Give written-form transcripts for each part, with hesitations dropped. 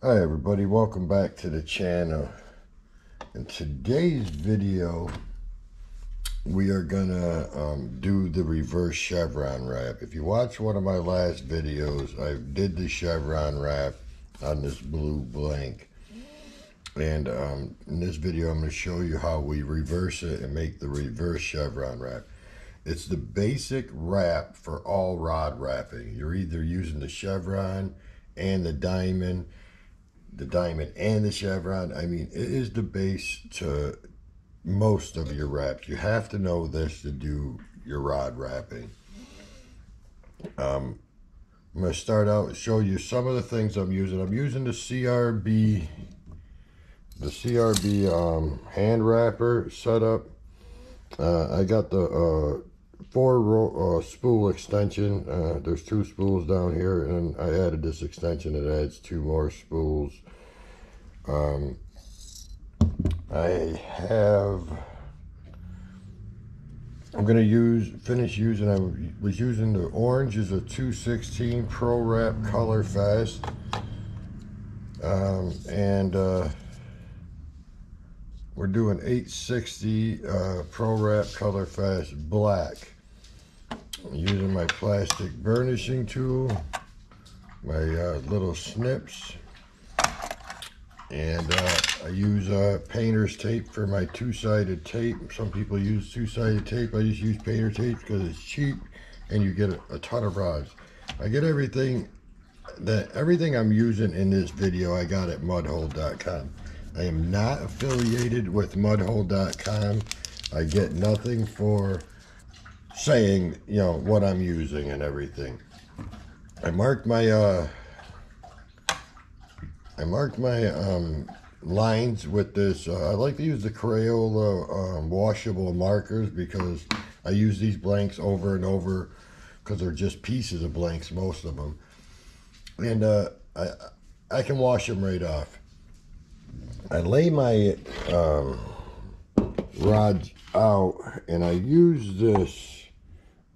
Hi everybody, welcome back to the channel. In today's video we are gonna do the reverse chevron wrap. If you watch one of my last videos, I did the chevron wrap on this blue blank, and in this video I'm going to show you how we reverse it and make the reverse chevron wrap. It's the basic wrap for all rod wrapping. You're either using the chevron and the diamond and the chevron. I mean, it is the base to most of your wraps. You have to know this to do your rod wrapping. I'm going to start out and show you some of the things I'm using. I'm using the CRB hand wrapper setup. I got the 4 spool extension. There's 2 spools down here, and I added this extension that adds 2 more spools. I'm gonna finish using. I was using the orange is a 216 Pro Wrap Color Fast, and we're doing 860 Pro Wrap Color Fast Black. I'm using my plastic burnishing tool, my little snips, and I use painter's tape for my 2-sided tape. Some people use 2-sided tape. I just use painter tape because it's cheap and you get a ton of rods. I get everything I'm using in this video I got at mudhole.com. I am not affiliated with mudhole.com. I get nothing for saying, you know, what I'm using and everything. I marked my lines with this. I like to use the Crayola washable markers because I use these blanks over and over because they're just pieces of blanks, most of them. And I can wash them right off. I lay my rods out, and I use this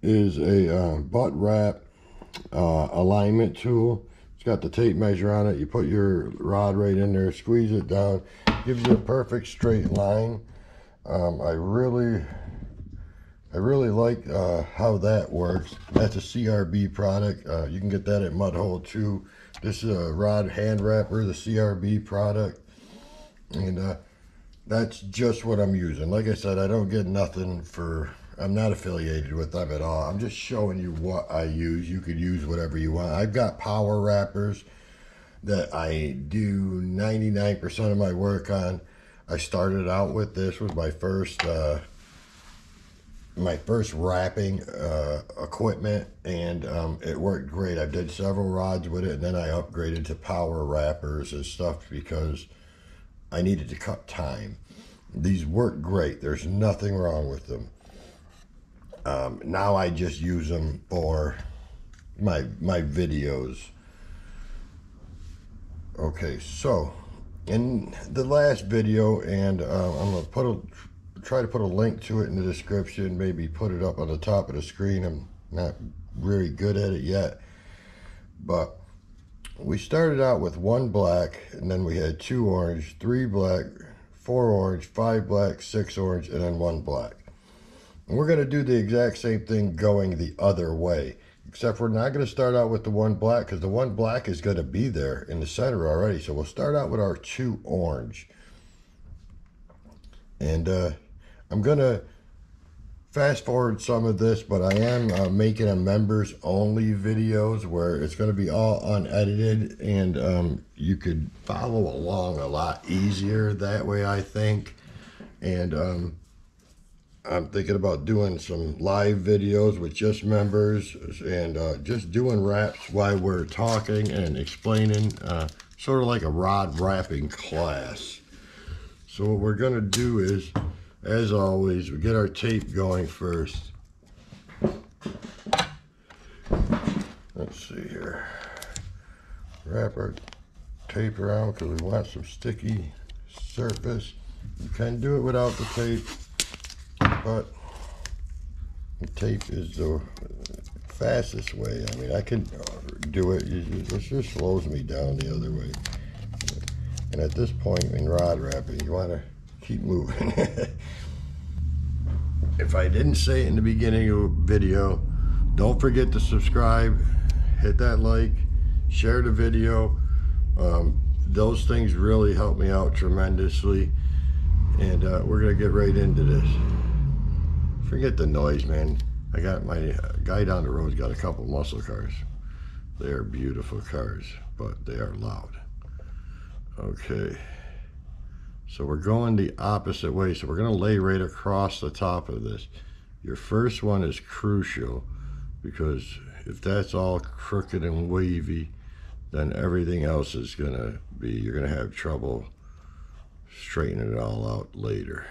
is a butt wrap alignment tool. It's got the tape measure on it. You put your rod right in there, squeeze it down, gives you a perfect straight line. I really like how that works. That's a CRB product. You can get that at Mudhole too. This is a rod hand wrapper, the CRB product, and that's just what I'm using. Like I said, I don't get nothing for. I'm not affiliated with them at all. I'm just showing you what I use. You could use whatever you want. I've got power wrappers that I do 99% of my work on. I started out with this. Was my first wrapping equipment, and it worked great. I did several rods with it, and then I upgraded to power wrappers and stuff because I needed to cut time. These work great. There's nothing wrong with them. Now I just use them for my videos. Okay, so in the last video, and I'm gonna try to put a link to it in the description, maybe put it up on the top of the screen. I'm not really good at it yet, but we started out with 1 black, and then we had 2 orange, 3 black, 4 orange, 5 black, 6 orange, and then 1 black. And we're going to do the exact same thing going the other way, except we're not going to start out with the 1 black because the 1 black is going to be there in the center already. So we'll start out with our 2 orange. And I'm going to fast forward some of this, but I am making a members only videos where it's going to be all unedited, and you could follow along a lot easier that way, I think. And I'm thinking about doing some live videos with just members, and just doing wraps while we're talking and explaining, sort of like a rod wrapping class. So what we're going to do is, as always, we get our tape going first. Let's see here. Wrap our tape around because we want some sticky surface. You can do it without the tape, but the tape is the fastest way. I mean, I can do it. It just slows me down the other way. And at this point in rod wrapping, you want to keep moving. If I didn't say it in the beginning of the video, don't forget to subscribe, hit that like, share the video. Those things really help me out tremendously. And we're gonna get right into this. Forget the noise, man. I got my guy down the road's got a couple muscle cars. They are beautiful cars, but they are loud. Okay, so we're going the opposite way. So we're gonna lay right across the top of this. Your first one is crucial, because if that's all crooked and wavy, then everything else is gonna be, you're gonna have trouble straightening it all out later.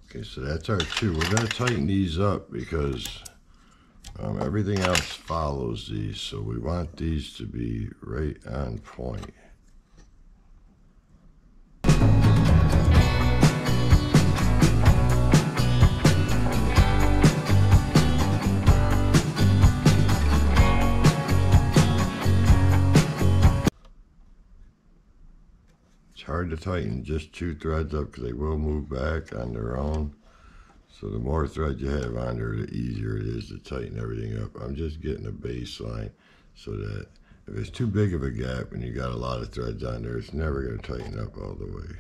Okay, so that's our two. We're going to tighten these up because everything else follows these, so we want these to be right on point. It's hard to tighten just two threads up because they will move back on their own. So the more threads you have on there, the easier it is to tighten everything up. I'm just getting a baseline so that if it's too big of a gap and you got a lot of threads on there, it's never going to tighten up all the way.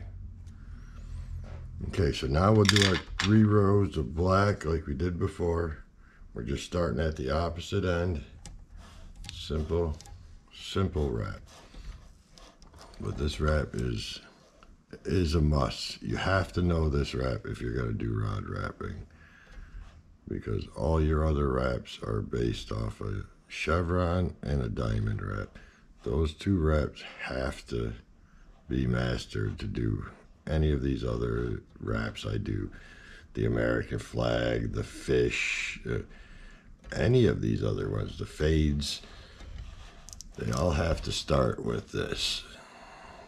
Okay, so now we'll do our 3 rows of black like we did before. We're just starting at the opposite end. Simple wrap. But this wrap is a must. You have to know this wrap if you're going to do rod wrapping, because all your other wraps are based off a Chevron and a diamond wrap. Those 2 wraps have to be mastered to do any of these other wraps I do. The American flag, the fish, any of these other ones, the fades, they all have to start with this.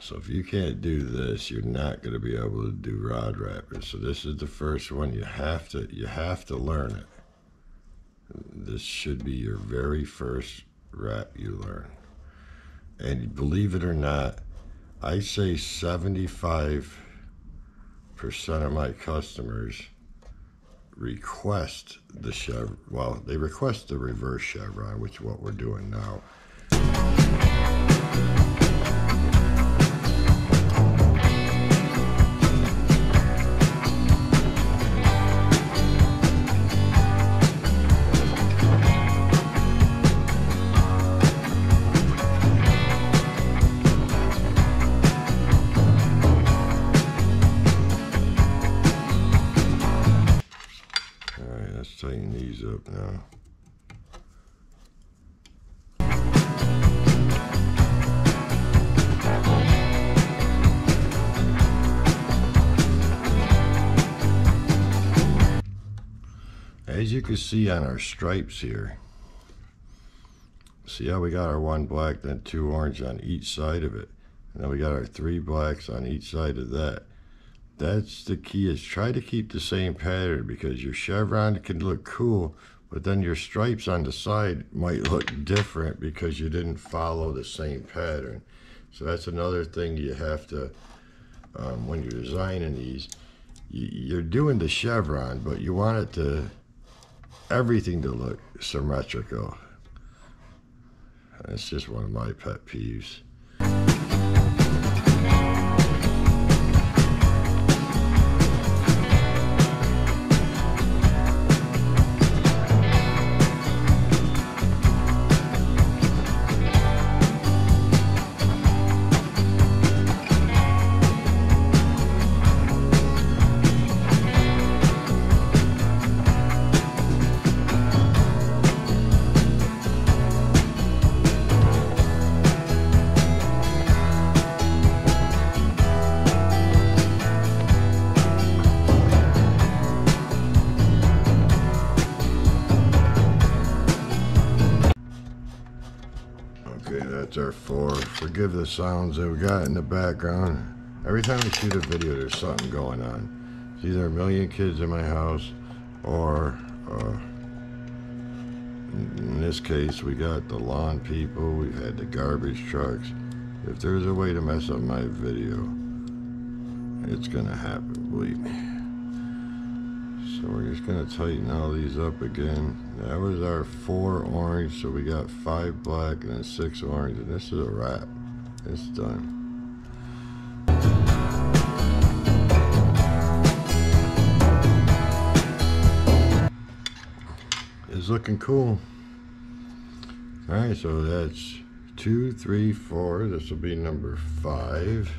So if you can't do this, you're not going to be able to do rod wrapping. So this is the first one. You have to learn it. This should be your very first wrap you learn. And believe it or not, I say 75% of my customers request the Chevron. Well, they request the reverse Chevron, which is what we're doing now. Tighten these up now. As you can see on our stripes here, see how we got our 1 black, then 2 orange on each side of it, and then we got our 3 blacks on each side of that. That's the key, is try to keep the same pattern, because your chevron can look cool, but then your stripes on the side might look different because you didn't follow the same pattern. So that's another thing you have to, when you're designing these, you're doing the chevron, but you want it to, everything to look symmetrical. That's just one of my pet peeves. our 4. Forgive the sounds that we got in the background. Every time we shoot a video, there's something going on. It's either a million kids in my house, or in this case, we got the lawn people, we've had the garbage trucks. If there's a way to mess up my video, it's gonna happen, believe me. So we're just gonna tighten all these up again. That was our 4 orange, so we got 5 black and then 6 orange, and this is a wrap. It's done. It's looking cool. Alright, so that's 2, 3, 4. This will be number 5.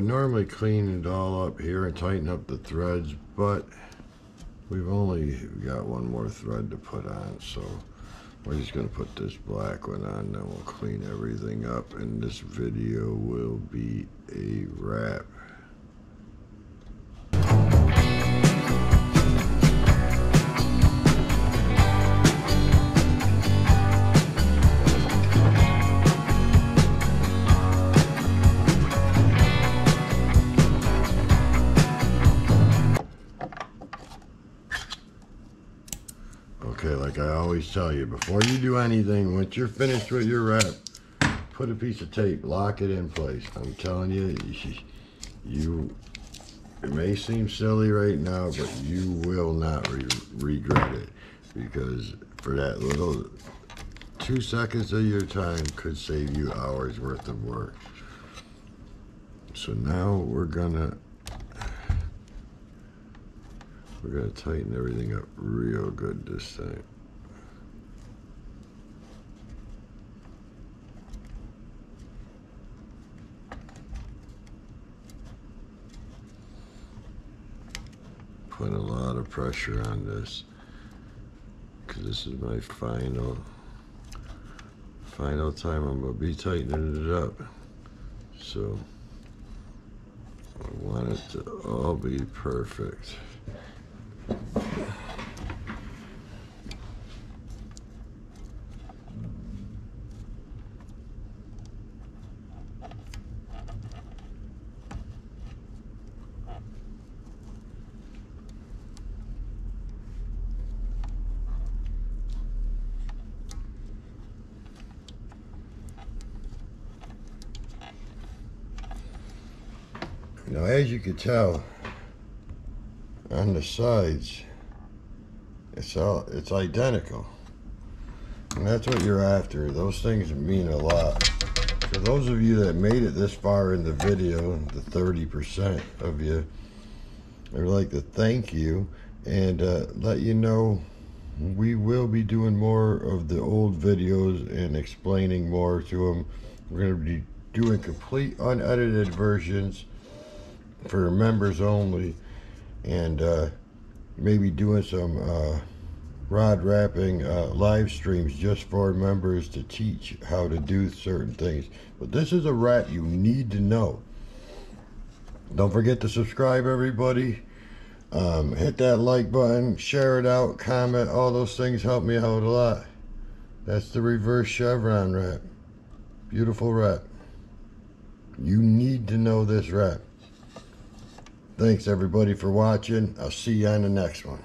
Normally clean it all up here and tighten up the threads, but we've only got one more thread to put on, so we're just going to put this black one on, then we'll clean everything up, and this video will be a wrap. Okay, like I always tell you, before you do anything, once you're finished with your wrap, put a piece of tape, lock it in place. I'm telling you, it may seem silly right now, but you will not regret it, because for that little 2 seconds of your time could save you hours worth of work. So now we're gonna tighten everything up real good this time. put a lot of pressure on this, because this is my final time I'm going to be tightening it up. So I want it to all be perfect. Now, as you can tell, on the sides, it's identical, and that's what you're after. Those things mean a lot. For those of you that made it this far in the video, the 30% of you, I'd like to thank you and let you know we will be doing more of the old videos and explaining more to them. We're going to be doing complete unedited versions for members only, and maybe doing some rod wrapping live streams just for members to teach how to do certain things. But this is a wrap you need to know. Don't forget to subscribe, everybody. Hit that like button, share it out, comment. All those things help me out a lot. That's the reverse chevron wrap. Beautiful wrap. You need to know this wrap. Thanks everybody for watching. I'll see you on the next one.